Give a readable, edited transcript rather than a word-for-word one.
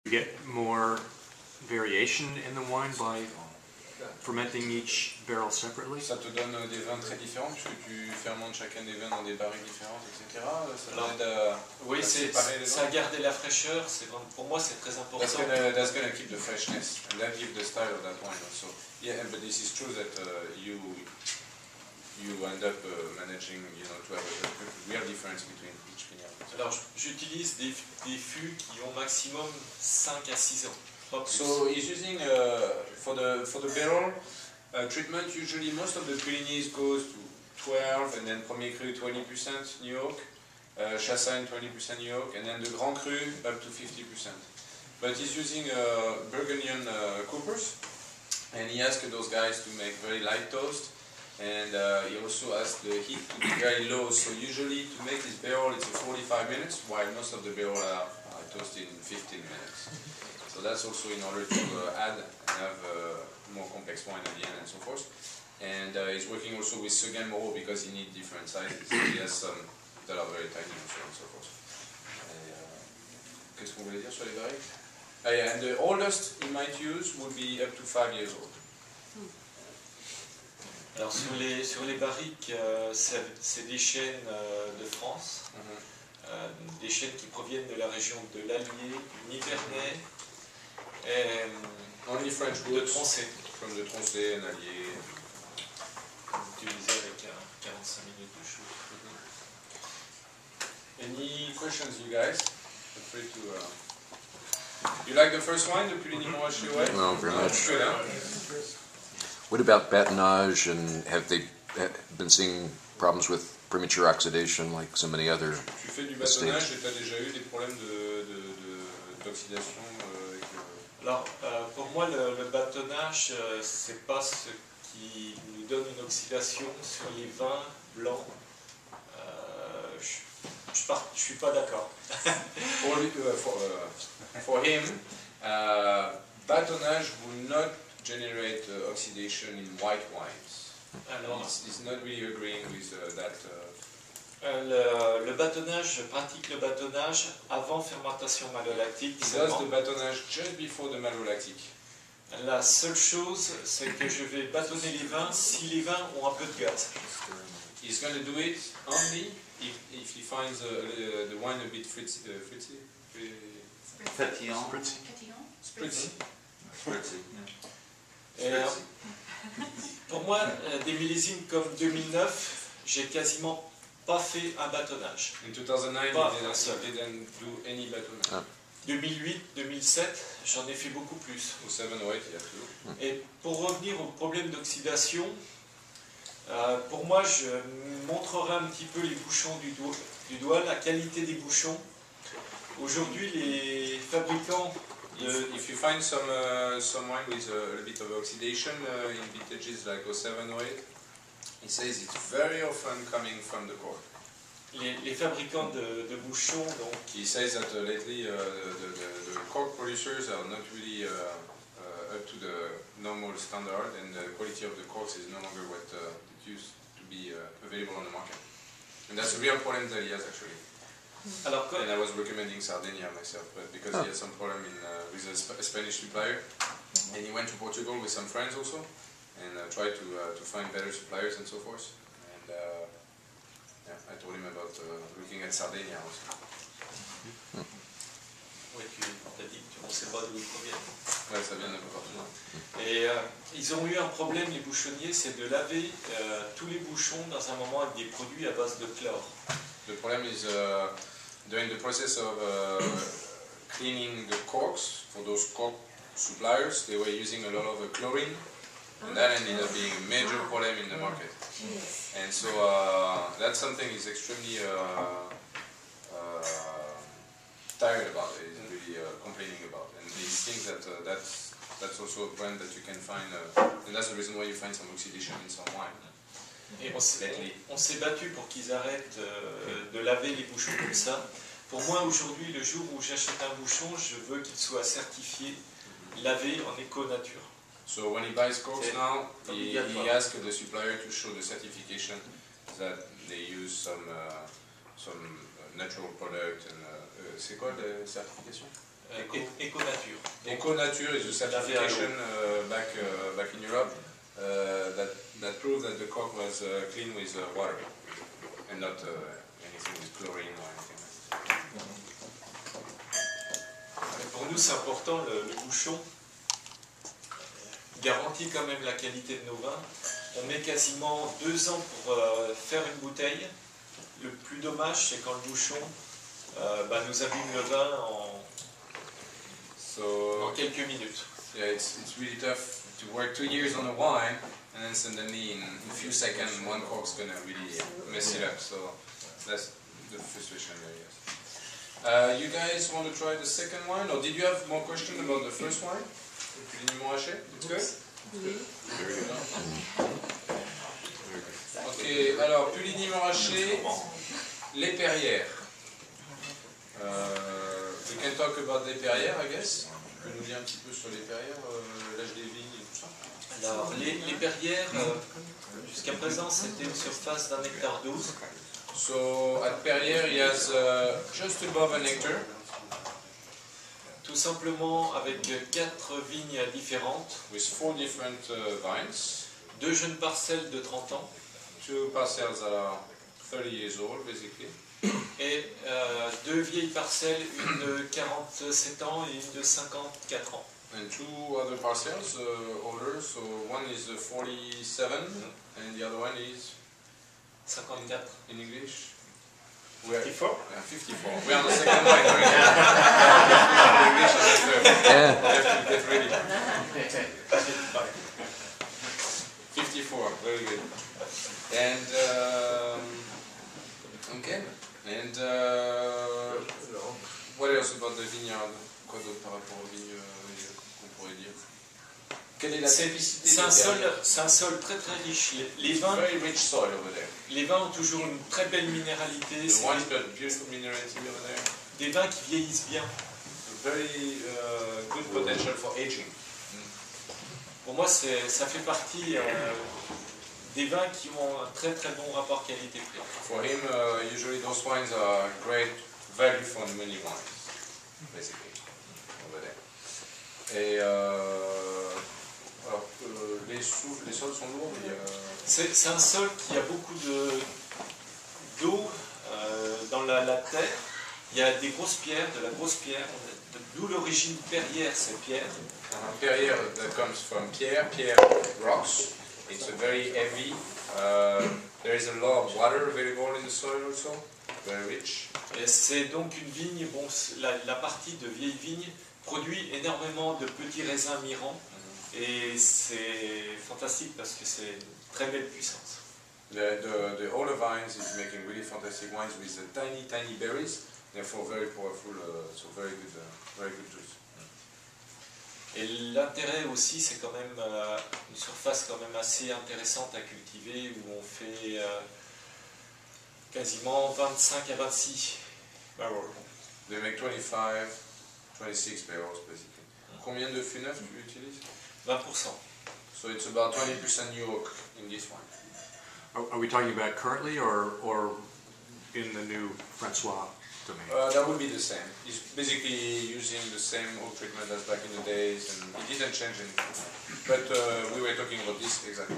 You get more variation in the wine by fermenting each barrel separately? Ça te donne des vins très différents puisque tu fermentes chacun des vins dans des barriques différentes, etc. Ça t'aide à oui, séparer les vins. Ça garde la fraîcheur. Pour moi, c'est très important. That's gonna keep the freshness and that gives the style of that wine also. Yeah, but this is true that you end up managing, to have a real difference between each vineyard. Alors, j'utilise des fûts qui ont maximum 5 à 6 ans. So he's using for the barrel treatment. Usually, most of the Puligny's goes to 12, and then Premier Cru 20% New York, Chassagne 20% New York, and then the Grand Cru up to 50%. But he's using Burgundian coopers, and he asked those guys to make very light toast, and he also asked the heat to be very low. So usually, to make this barrel, it's 45 minutes, while most of the barrel are toasted in 15 minutes. So that's also in order to add and have more complex wine at the end and so forth. And he's working also with Seguin Moreau because he needs different sizes. He has some that are very tiny also and so forth. Qu'est-ce qu'on voulait dire sur les barriques? Yeah, and the oldest he might use would be up to 5 years old. Alors sur les barriques, c'est des chênes de France, des chênes qui proviennent de la région de l'Allier, du Nivernais. Only French de Troncé. From the Troncé and Allier. Utilisé avec 45 minutes de chaud. Any questions, you guys? Feel free to. You like the first wine, the Puligny Montrachet White? No, very much. Good, huh? What about batonnage, and have they been seeing problems with premature oxidation like so many other Tu fais du batonnage et tu as déjà eu des problèmes d'oxydation Alors, pour moi, le batonnage, c'est pas ce qui nous donne une oxydation sur les vins blancs. Je suis pas d'accord. For him, batonnage will not generate oxidation in white wines. Alors, he's not really agreeing with that. Le batonnage, je pratique le batonnage avant fermentation malolactique. He does the batonnage just before the malolactic. La seule chose, c'est que je vais bâtonner les vins si les vins ont un peu de gaz. He's going to do it only if he finds the wine a bit fritzy. Pétillant. Spritzy. Pour moi, des millésimes comme 2009, j'ai quasiment pas fait un bâtonnage. In 2009, he didn't do any batonnage. 2008, 2007, j'en ai fait beaucoup plus. Au 7 ou 8, il y a tout. Et pour revenir au problème d'oxydation, pour moi, je montrerai un petit peu les bouchons du doigt, la qualité des bouchons. Aujourd'hui, les fabricants... If you find some wine with a bit of oxidation in vintages like 07 or 8, he says it's very often coming from the cork. Les fabricants de bouchons, donc... He says that lately the cork producers are not really up to the normal standard, and the quality of the corks is no longer what it used to be available on the market. And that's a real problem that he has actually. Alors, and I was recommending Sardinia myself, but because he had some problem with a Spanish supplier, and he went to Portugal with some friends also, and tried to find better suppliers and so forth. And yeah, I told him about looking at Sardinia also. Oui, tu as dit qu'on ne sait pas d'où ils proviennent. Ouais, ça vient d'un peu partout. Et ils ont eu un problème, les bouchonniers, c'est de laver tous les bouchons dans un moment avec des produits à base de chlore. The problem is during the process of cleaning the corks for those cork suppliers, they were using a lot of chlorine, and that ended up being a major problem in the market. And so that's something he's extremely tired about. He's really complaining about, and he thinks that that's also a brand that you can find, and that's the reason why you find some oxidation in some wine. Et on s'est battu pour qu'ils arrêtent de laver les bouchons comme ça. Pour moi, aujourd'hui, le jour où j'achète un bouchon, je veux qu'il soit certifié, lavé en éco-nature. So when he buys corks now, he asks the supplier to show the certification that they use some natural product. And c'est quoi la certification? Eco-Nature. Eco-Nature is a certification back in Europe that proved that the cork was clean with water and not anything with chlorine or anything like that. Pour nous, c'est important, le bouchon garantit quand même la qualité de nos vins. On met quasiment 2 ans pour faire une bouteille. Le plus dommage, c'est quand le bouchon nous abîme le vin en quelques minutes. Yeah, it's really tough to work 2 years on a wine, and then suddenly in a few seconds one cork's gonna really mess it up. So that's the frustration there, yes. You guys want to try the second wine, or did you have more questions about the first wine? Puligny Montrachet? It's good? Very good. Ok, alors Puligny Montrachet, les Perrières. We can talk about les Perrières, I guess. Tu peux nous dire un petit peu sur les Perrières, l'âge des vignes et tout ça? Alors, les Perrières, jusqu'à présent, c'était une surface d'1,12 hectare. So at Perrières, he has just above an hectare. Tout simplement avec 4 vignes différentes. With 4 different vines. 2 jeunes parcelles de 30 ans. 2 parcels that are 30 years old, basically. Et 2 vieilles parcelles, une de 47 ans et une de 54 ans. And 2 other parcels, older, so one is 47 and the other one is 54. in English. We are 54? Yeah, 54. We are on the second line. English is the third. Yeah. We have to get ready. 54, very good. And okay. And what else about the vineyard? Quoi d'autre par rapport aux vignes qu'on pourrait dire? Quelle est la typicité C'est un sol très très riche. Les vins, Very rich soil over there. les vins ont toujours une très belle minéralité. The C'est wine's got beautiful minerality over there. des vins qui vieillissent bien. Very good potential for aging. Pour moi, ça fait partie des vins qui ont un très très bon rapport qualité-prix. For him, usually those wines are great value for money wines, basically, over there. Et alors, les sols sont lourds. C'est un sol qui a beaucoup d'eau dans la terre. Il y a des grosses pierres, de la grosse pierre, d'où l'origine Perrière, ces pierres. Perrière that comes from pierre rocks. It's a very heavy. There is a lot of water available in the soil also, very rich. Et c'est donc une vigne, bon, la partie de vieille vigne produit énormément de petits raisins mirants. Et c'est fantastique parce que c'est une très belle puissance. The older vines is making really fantastic wines with the tiny berries, therefore very powerful, so very good juice. Et l'intérêt aussi, c'est quand même une surface quand même assez intéressante à cultiver où on fait quasiment 25 à 26 barrels. They make 25, 26 barrels basically. Combien de fûts neufs tu utilises? 20%. So it's about 20% new oak in this one. Are we talking about currently or in the new Francois domain? That would be the same. It's basically using the same oak treatment as back in the days, and it didn't change anything. But we were talking about this exactly.